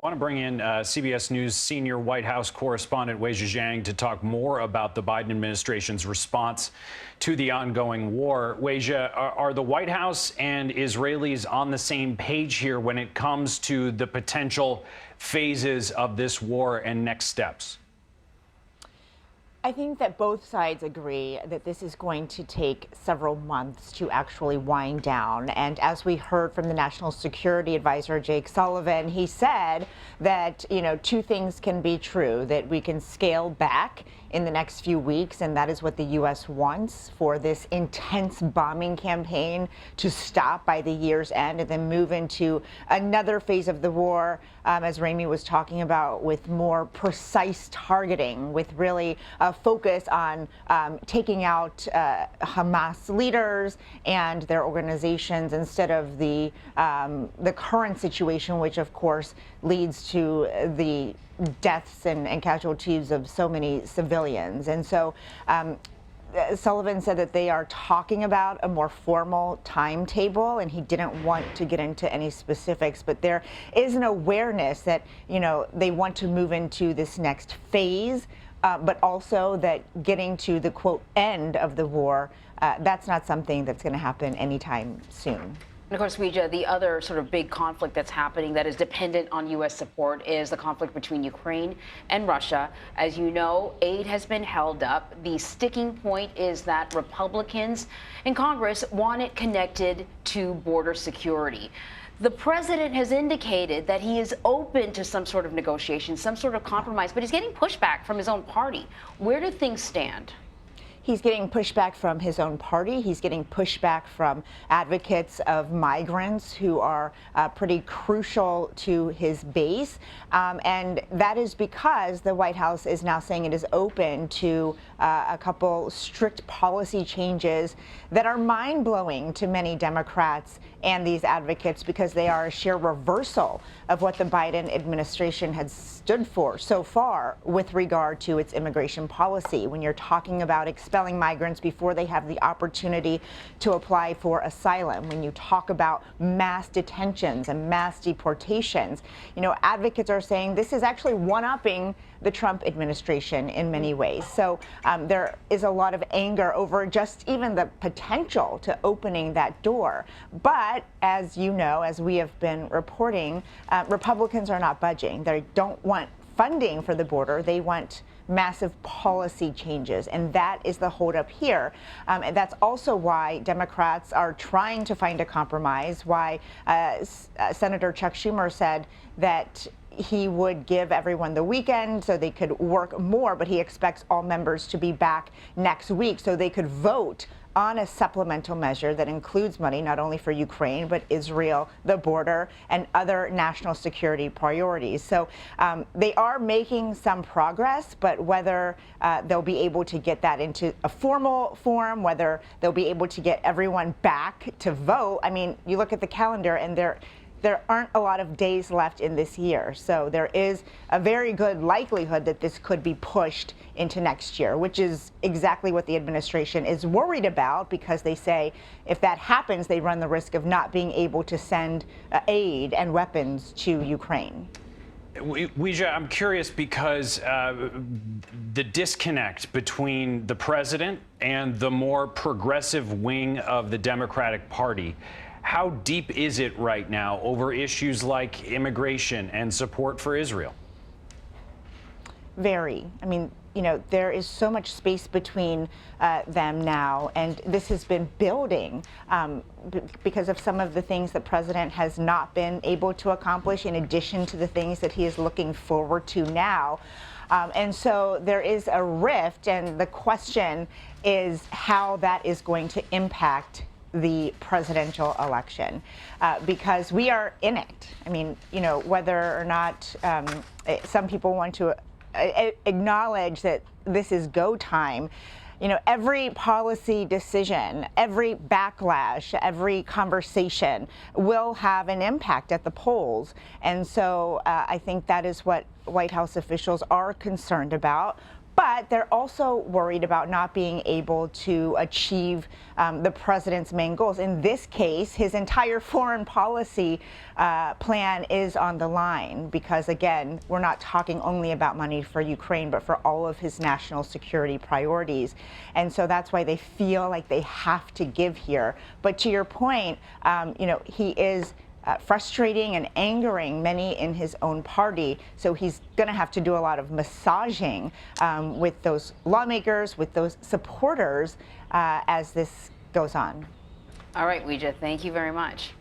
I want to bring in CBS News senior White House correspondent Weijia Jiang to talk more about the Biden administration's response to the ongoing war. Weijia, are the White House and Israelis on the same page here when it comes to the potential phases of this war and next steps? I think that both sides agree that this is going to take several months to actually wind down. And as we heard from the National Security Advisor, Jake Sullivan, he said that, two things can be true, that we can scale back in the next few weeks, and that is what the U.S. wants, for this intense bombing campaign to stop by the year's end and then move into another phase of the war, as Rami was talking about, with more precise targeting, with really a focus on taking out Hamas leaders and their organizations instead of the current situation, which of course leads to the deaths and casualties of so many civilians. And so Sullivan said that they are talking about a more formal timetable, and he didn't want to get into any specifics, but there is an awareness that, they want to move into this next phase, but also that getting to the, quote, end of the war, that's not something that's going to happen anytime soon. And of course, Weijia, the other sort of big conflict that's happening that is dependent on U.S. support is the conflict between Ukraine and Russia. As you know, aid has been held up. The sticking point is that Republicans in Congress want it connected to border security. The president has indicated that he is open to some sort of negotiation, some sort of compromise, but he's getting pushback from his own party. Where do things stand? He's getting pushback from his own party. He's getting pushback from advocates of migrants who are pretty crucial to his base. And that is because the White House is now saying it is open to a couple strict policy changes that are mind-blowing to many Democrats and these advocates, because they are a sheer reversal of what the Biden administration has stood for so far with regard to its immigration policy. When you're talking about expelling migrants before they have the opportunity to apply for asylum, when you talk about mass detentions and mass deportations, advocates are saying this is actually one-upping the Trump administration in many ways. So there is a lot of anger over just even the potential to opening that door. But as you know, as we have been reporting, Republicans are not budging. They don't want funding for the border. They want massive policy changes, and that is the holdup here. And that's also why Democrats are trying to find a compromise, why Senator Chuck Schumer said that he would give everyone the weekend so they could work more, but he expects all members to be back next week so they could vote on a supplemental measure that includes money not only for Ukraine, but Israel, the border, and other national security priorities. So they are making some progress, but whether they'll be able to get that into a formal form, whether they'll be able to get everyone back to vote. I mean, you look at the calendar and there aren't a lot of days left in this year. So there is a very good likelihood that this could be pushed into next year, which is exactly what the administration is worried about, because they say if that happens, they run the risk of not being able to send aid and weapons to Ukraine. Weijia, I'm curious because the disconnect between the president and the more progressive wing of the Democratic Party, how deep is it right now over issues like immigration and support for Israel? Very. I mean, there is so much space between them now, and this has been building because of some of the things the president has not been able to accomplish, in addition to the things that he is looking forward to now. And so there is a rift, and the question is how that is going to impact the presidential election, because we are in it. I mean, whether or not some people want to acknowledge that this is go time, every policy decision, every backlash, every conversation will have an impact at the polls. And so I think that is what White House officials are concerned about. But they're also worried about not being able to achieve the president's main goals. In this case, his entire foreign policy plan is on the line because, again, we're not talking only about money for Ukraine, but for all of his national security priorities. And so that's why they feel like they have to give here. But to your point, he is frustrating and angering many in his own party. So he's going to have to do a lot of massaging with those lawmakers, with those supporters as this goes on. All right, Weijia, thank you very much.